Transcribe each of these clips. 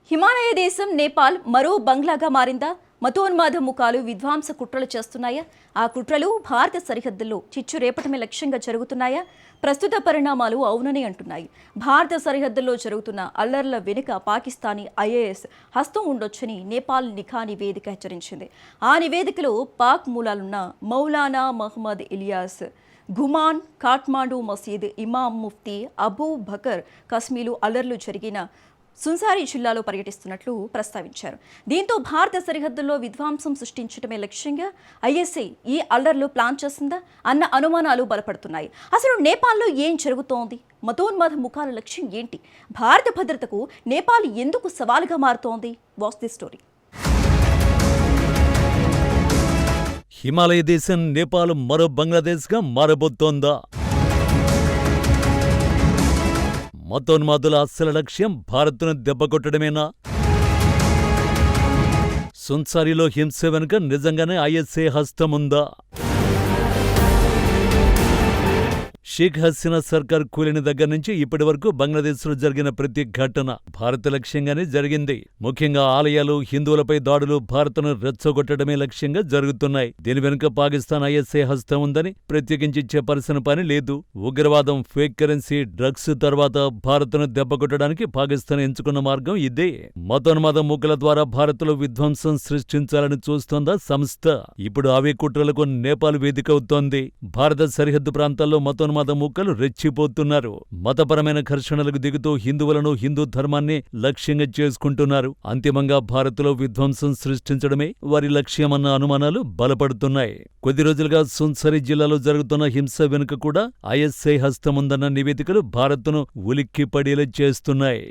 హిమాలయ దేశం నేపాల్ మరో బంగ్లాగా మారిందా? మతోన్మాద ముఖాలు విధ్వంస కుట్రలు చేస్తున్నాయా? ఆ కుట్రలు భారత సరిహద్దుల్లో చిచ్చు రేపటమే లక్ష్యంగా జరుగుతున్నాయా? ప్రస్తుత పరిణామాలు అవునని అంటున్నాయి. భారత సరిహద్దుల్లో జరుగుతున్న అల్లర్ల వెనుక పాకిస్తానీ ఐఏఎస్ హస్తం ఉండొచ్చని నేపాల్ నిఘా నివేదిక హెచ్చరించింది. ఆ నివేదికలో పాక్ మూలాలున్న మౌలానా మహ్మద్ ఇలియాస్ గుమాన్, కాఠ్మాండు మసీద్ ఇమాం ముఫ్తీ అబూ బకర్ కస్మీలు అల్లర్లు జరిగిన సున్సారీ జిల్లాలో పర్యటిస్తున్నట్లు ప్రస్తావించారు. దీంతో భారత సరిహద్దుల్లో విధ్వంసం సృష్టించడమే లక్ష్యంగా ఐఎస్ఐ ఈ అల్లర్లు ప్లాన్ చేసిందా అన్న అనుమానాలు బలపడుతున్నాయి. అసలు నేపాల్లో ఏం జరుగుతోంది? మతోన్మాద ముఖాల లక్ష్యం ఏంటి? భారత భద్రతకు నేపాల్ ఎందుకు సవాలుగా మారుతోంది? Watch the story. హిమాలయ దేశం నేపాల్ మరో బంగ్లాదేశ్గా మారబోతోందా? మతోన్మాదుల అస్సల లక్ష్యం భారత్ను దెబ్బకొట్టడమేనా? సున్సారీలో హింస వెనుక నిజంగానే ఐఎస్ఐ హస్తముందా? షేక్ హసీనా సర్కార్ కూలిన దగ్గర నుంచి ఇప్పటి వరకు బంగ్లాదేశ్లో జరిగిన ప్రతి ఘటన భారత లక్ష్యంగానే జరిగింది. ముఖ్యంగా ఆలయాలు, హిందువులపై దాడులు భారత్ను రెచ్చగొట్టడమే లక్ష్యంగా జరుగుతున్నాయి. దీని వెనుక పాకిస్తాన్ ఐఎస్ఐ హస్తం ఉందని ప్రత్యేకించి చెప్పాల్సిన పని లేదు. ఉగ్రవాదం, ఫేక్ కరెన్సీ, డ్రగ్స్ తర్వాత భారత్ను దెబ్బకొట్టడానికి పాకిస్తాన్ ఎంచుకున్న మార్గం ఇదే. మతోన్మాద మూకల ద్వారా భారత్లో విధ్వంసం సృష్టించాలని చూస్తోందా సంస్థ? ఇప్పుడు అవే కుట్రలకు నేపాల్ వేదికవుతోంది. భారత సరిహద్దు ప్రాంతాల్లో మతోన్మాద మూకలు రెచ్చిపోతున్నారు. మతపరమైన ఘర్షణలకు దిగుతూ హిందువులను, హిందూ ధర్మాన్ని లక్ష్యంగా చేసుకుంటున్నారు. అంతిమంగా భారత్లో విధ్వంసం సృష్టించడమే వారి లక్ష్యమన్న అనుమానాలు బలపడుతున్నాయి. కొద్ది రోజులుగా సున్సరీ జిల్లాలో జరుగుతున్న హింస వెనుక కూడా ఐఎస్ఐ హస్తముందన్న నివేదికలు భారత్ను ఉలిక్కిపడేలా చేస్తున్నాయి.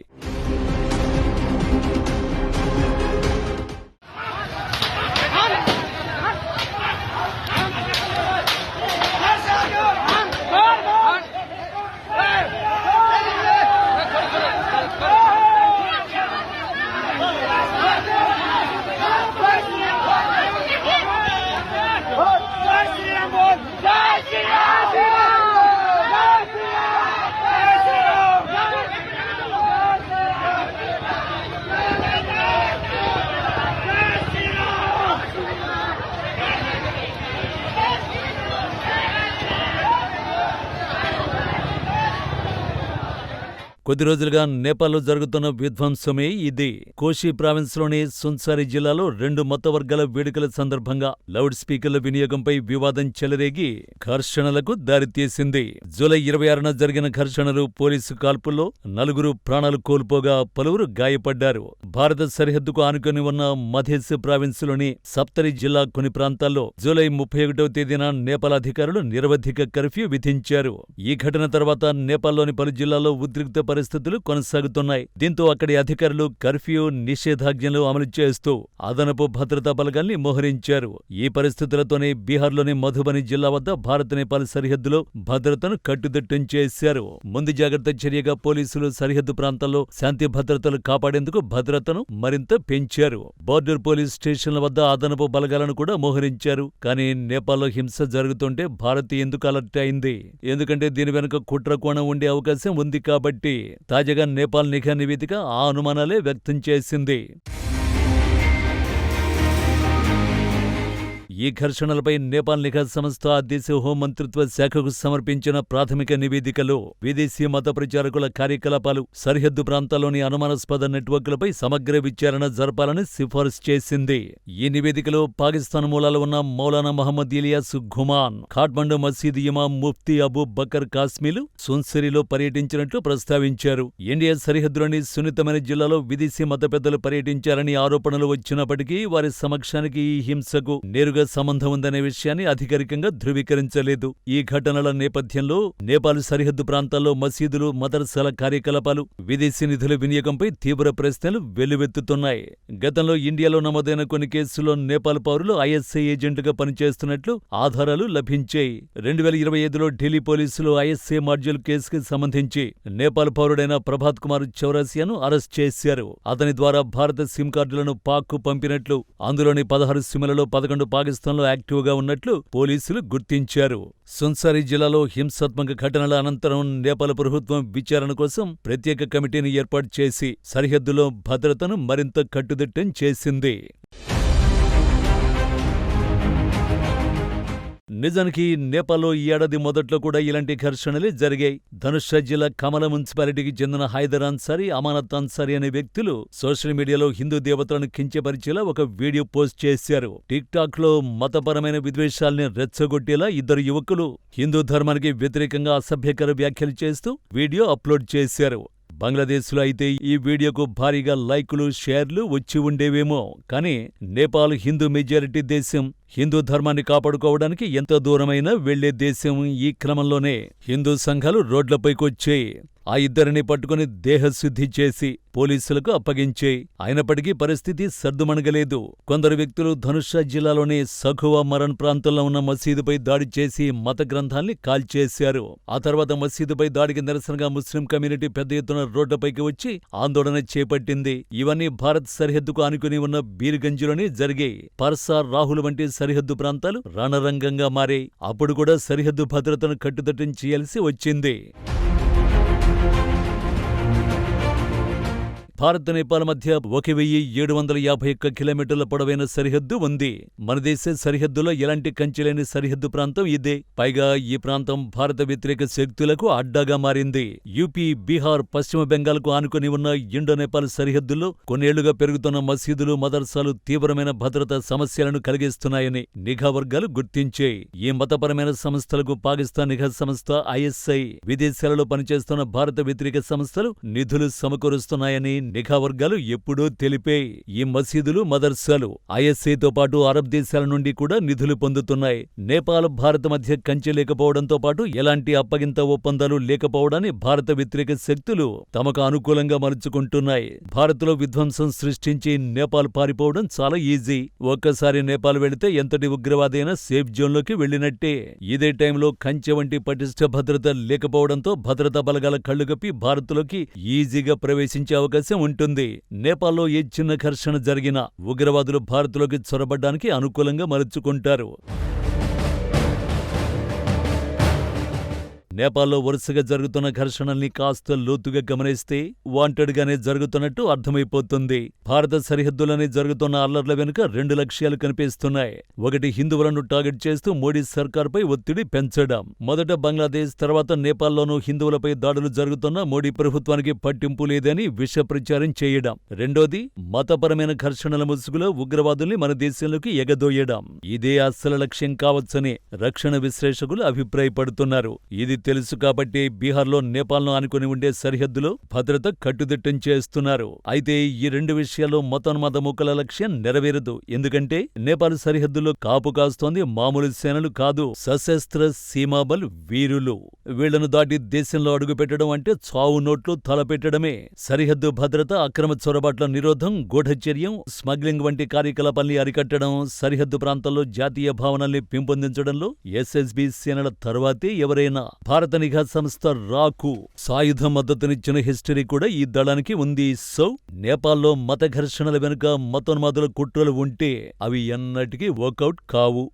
కొద్ది రోజులుగా నేపాల్లో జరుగుతున్న విధ్వంసమే ఇది. కోషి ప్రావిన్స్లోని సున్సారీ జిల్లాలో 2 మత వర్గాల వేడుకల సందర్భంగా లౌడ్ స్పీకర్ల వినియోగంపై వివాదం చెలరేగి ఘర్షణలకు దారితీసింది. జూలై 26న జరిగిన ఘర్షణలు, పోలీసు కాల్పుల్లో 4 ప్రాణాలు కోల్పోగా పలువురు గాయపడ్డారు. భారత సరిహద్దుకు ఆనుకొని ఉన్న మధేస్ ప్రావిన్స్లోని సప్తరి జిల్లా కొన్ని ప్రాంతాల్లో జూలై 31వ తేదీన నేపాల్ అధికారులు నిరవధిక కర్ఫ్యూ విధించారు. ఈ ఘటన తర్వాత నేపాల్లోని పలు జిల్లాల్లో ఉద్రిక్త పరిస్థితులు కొనసాగుతున్నాయి. దీంతో అక్కడి అధికారులు కర్ఫ్యూ నిషేధాజ్ఞలు అమలు చేస్తూ అదనపు భద్రతా బలగాల్ని మోహరించారు. ఈ పరిస్థితులతోనే బీహార్లోని మధుబని జిల్లా వద్ద భారత్ నేపాల్ సరిహద్దులో భద్రతను కట్టుదిట్టం చేశారు. ముందు జాగ్రత్త చర్యగా పోలీసులు సరిహద్దు ప్రాంతాల్లో శాంతి భద్రతలు కాపాడేందుకు భద్రతను మరింత పెంచారు. బోర్డర్ పోలీస్ స్టేషన్ల వద్ద అదనపు బలగాలను కూడా మోహరించారు. కానీ నేపాల్లో హింస జరుగుతుంటే భారత్ ఎందుకు అలర్ట్ అయింది? ఎందుకంటే దీని వెనుక కుట్ర కోణం ఉండే అవకాశం ఉంది కాబట్టి. తాజాగా నేపాల్ నిఘా నివేదిక ఆ అనుమానాలే వ్యక్తం చేసింది. ఈ ఘర్షణలపై నేపాల్ నిఘా సంస్థ ఆ దేశ హోంమంత్రిత్వ శాఖకు సమర్పించిన ప్రాథమిక నివేదికలో విదేశీ మత ప్రచారకుల కార్యకలాపాలు, సరిహద్దు ప్రాంతాల్లోని అనుమానాస్పద నెట్వర్క్లపై సమగ్ర విచారణ జరపాలని సిఫారసు చేసింది. ఈ నివేదికలో పాకిస్తాన్ మూలాలు ఉన్న మౌలానా మహమ్మద్ ఇలియాస్ గుమాన్, కాఠ్మండు మసీద్ ఇమాం ముఫ్తీ అబూ బకర్ కాస్మీలు సున్సరీలో పర్యటించినట్లు ప్రస్తావించారు. ఇండియా సరిహద్దులోని సున్నితమైన జిల్లాలో విదేశీ మత పెద్దలు పర్యటించారని ఆరోపణలు వచ్చినప్పటికీ వారి సమక్షానికి ఈ హింసకు నేరుగా సంబంధం ఉందనే విషయాన్ని అధికారికంగా ధృవీకరించలేదు. ఈ ఘటనల నేపథ్యంలో నేపాల్ సరిహద్దు ప్రాంతాల్లో మసీదులు, మదర్సాల కార్యకలాపాలు, విదేశీ నిధుల వినియోగంపై తీవ్ర ప్రశ్నలు వెల్లువెత్తుతున్నాయి. గతంలో ఇండియాలో నమోదైన కొన్ని కేసుల్లో నేపాల్ పౌరులు ఐఎస్ఐ ఏజెంట్గా పనిచేస్తున్నట్లు ఆధారాలు లభించాయి. 2025లో ఢిల్లీ పోలీసులు ఐఎస్ఐ మాడ్యూల్ కేసుకు సంబంధించి నేపాల్ పౌరుడైన ప్రభాత్ కుమార్ చౌరాసియాను అరెస్ట్ చేశారు. అతని ద్వారా భారత సిమ్ కార్డులను పాక్కు పంపినట్లు, అందులోని 16 సిమ్లలో 11 పాకిస్తాన్ పాకిస్తాన్లో యాక్టివ్గా ఉన్నట్లు పోలీసులు గుర్తించారు. సున్సరి జిల్లాలో హింసాత్మక ఘటనల అనంతరం నేపాల్ ప్రభుత్వం విచారణ కోసం ప్రత్యేక కమిటీని ఏర్పాటు చేసి సరిహద్దులో భద్రతను మరింత కట్టుదిట్టం చేసింది. నిజానికి నేపాల్లో ఈ ఏడాది మొదట్లో కూడా ఇలాంటి ఘర్షణలే జరిగాయి. ధనుష్ జిల్లా కమల మున్సిపాలిటీకి చెందిన హైదర్ అన్సారీ, అమానత్ అన్సారీ అనే వ్యక్తులు సోషల్ మీడియాలో హిందూ దేవతలను కించపరిచేలా ఒక వీడియో పోస్ట్ చేశారు. టిక్ టాక్ లో మతపరమైన విద్వేషాల్ని రెచ్చగొట్టేలా ఇద్దరు యువకులు హిందూ ధర్మానికి వ్యతిరేకంగా అసభ్యకర వ్యాఖ్యలు చేస్తూ వీడియో అప్లోడ్ చేశారు. బంగ్లాదేశ్లో అయితే ఈ వీడియోకు భారీగా లైకులు, షేర్లు వచ్చి ఉండేవేమో. కానీ నేపాల్ హిందూ మెజారిటీ దేశం, హిందూ ధర్మాన్ని కాపాడుకోవడానికి ఎంత దూరమైనా వెళ్లే దేశం. ఈ క్రమంలోనే హిందూ సంఘాలు రోడ్లపైకొచ్చాయి. ఆ ఇద్దరిని పట్టుకుని దేహశుద్ధి చేసి పోలీసులకు అప్పగించాయి. అయినప్పటికీ పరిస్థితి సర్దుమణగలేదు. కొందరు వ్యక్తులు ధనుష్ జిల్లాలోని సఖువా మరన్ ప్రాంతంలో ఉన్న మసీదుపై దాడి చేసి మత గ్రంథాల్ని కాల్చేశారు. ఆ తర్వాత మసీదుపై దాడికి నిరసనగా ముస్లిం కమ్యూనిటీ పెద్ద ఎత్తున రోడ్లపైకి వచ్చి ఆందోళన చేపట్టింది. ఇవన్నీ భారత్ సరిహద్దుకు ఆనుకుని ఉన్న బీర్గంజ్లోనే జరిగాయి. పర్సా, రాహుల్ వంటి సరిహద్దు ప్రాంతాలు రణరంగంగా మారాయి. అప్పుడు కూడా సరిహద్దు భద్రతను కట్టుదిట్టం చేయాల్సి వచ్చింది. భారత్ నేపాల్ మధ్య 1751 కిలోమీటర్ల పొడవైన సరిహద్దు ఉంది. మన దేశ సరిహద్దులో ఎలాంటి కంచెలేని సరిహద్దు ప్రాంతం ఇదే. పైగా ఈ ప్రాంతం భారత వ్యతిరేక శక్తులకు అడ్డాగా మారింది. యూపీ, బీహార్, పశ్చిమ బెంగాల్కు ఆనుకుని ఉన్న ఇండో నేపాల్ సరిహద్దుల్లో కొన్నేళ్లుగా పెరుగుతున్న మసీదులు, మదర్సాలు తీవ్రమైన భద్రతా సమస్యలను కలిగిస్తున్నాయని నిఘా వర్గాలు గుర్తించాయి. ఈ మతపరమైన సంస్థలకు పాకిస్తాన్ నిఘా సంస్థ ISI, విదేశాలలో పనిచేస్తున్న భారత వ్యతిరేక సంస్థలు నిధులు సమకూరుస్తున్నాయని నిఘా వర్గాలు ఎప్పుడూ తెలిపాయి. ఈ మసీదులు, మదర్సాలు ISIతో పాటు అరబ్ దేశాల నుండి కూడా నిధులు పొందుతున్నాయి. నేపాల్, భారత్ మధ్య కంచె లేకపోవడంతో పాటు ఎలాంటి అప్పగింత ఒప్పందాలు లేకపోవడాన్ని భారత వ్యతిరేక శక్తులు తమకు అనుకూలంగా మలుచుకుంటున్నాయి. భారత్లో విధ్వంసం సృష్టించి నేపాల్ పారిపోవడం చాలా ఈజీ. ఒక్కసారి నేపాల్ వెళితే ఎంతటి ఉగ్రవాదైనా సేఫ్ జోన్లోకి వెళ్లినట్టే. ఇదే టైంలో కంచె వంటి పటిష్ట భద్రత లేకపోవడంతో భద్రతా బలగాల కళ్లుగప్పి భారత్లోకి ఈజీగా ప్రవేశించే అవకాశం ఉంటుంది. నేపాల్లో ఏ చిన్న ఘర్షణ జరిగినా ఉగ్రవాదులు భారత్లోకి చొరబడ్డానికి అనుకూలంగా మలుచుకుంటారు. నేపాల్లో వరుసగా జరుగుతున్న ఘర్షణల్ని కాస్త లోతుగా గమనిస్తే వాంటెడ్గానే జరుగుతున్నట్టు అర్థమైపోతుంది. భారత సరిహద్దులోనే జరుగుతున్న అల్లర్ల వెనుక 2 లక్ష్యాలు కనిపిస్తున్నాయి. ఒకటి, హిందువులను టార్గెట్ చేస్తూ మోడీ సర్కార్పై ఒత్తిడి పెంచడం. మొదట బంగ్లాదేశ్, తర్వాత నేపాల్లోనూ హిందువులపై దాడులు జరుగుతున్న మోడీ ప్రభుత్వానికి పట్టింపు లేదని విష ప్రచారం చేయడం. రెండోది, మతపరమైన ఘర్షణల ముసుగులో ఉగ్రవాదుల్ని మన దేశంలోకి ఎగదోయడం. ఇదే అసలు లక్ష్యం కావచ్చని రక్షణ విశ్లేషకులు అభిప్రాయపడుతున్నారు. ఇది తెలుసు కాబట్టి బీహార్లో నేపాల్ను ఆనుకుని ఉండే సరిహద్దులో భద్రత కట్టుదిట్టం చేస్తున్నారు. అయితే ఈ 2 విషయాల్లో మతోన్మాద మూకల లక్ష్యం నెరవేరదు. ఎందుకంటే నేపాల్ సరిహద్దులో కాపు కాస్తోంది మామూలు సేనలు కాదు, సశస్త్ర సీమాబల్ వీరులు. వీళ్లను దాటి దేశంలో అడుగుపెట్టడం అంటే చావు నోట్లు తలపెట్టడమే. సరిహద్దు భద్రత, అక్రమ చొరబాట్ల నిరోధం, గూఢచర్యం, స్మగ్లింగ్ వంటి కార్యకలాపాల్ని అరికట్టడం, సరిహద్దు ప్రాంతాల్లో జాతీయ భావనల్ని పెంపొందించడంలో SSB సేనల తర్వాతే ఎవరైనా. భారత నిఘా సంస్థ రాకు సాయుధ మద్దతునిచ్చిన హిస్టరీ కూడా ఈ దళానికి ఉంది. సో నేపాల్లో మత ఘర్షణల వెనుక మతోన్మాదుల కుట్రలు ఉంటే అవి ఎన్నటికీ వర్కౌట్ కావు.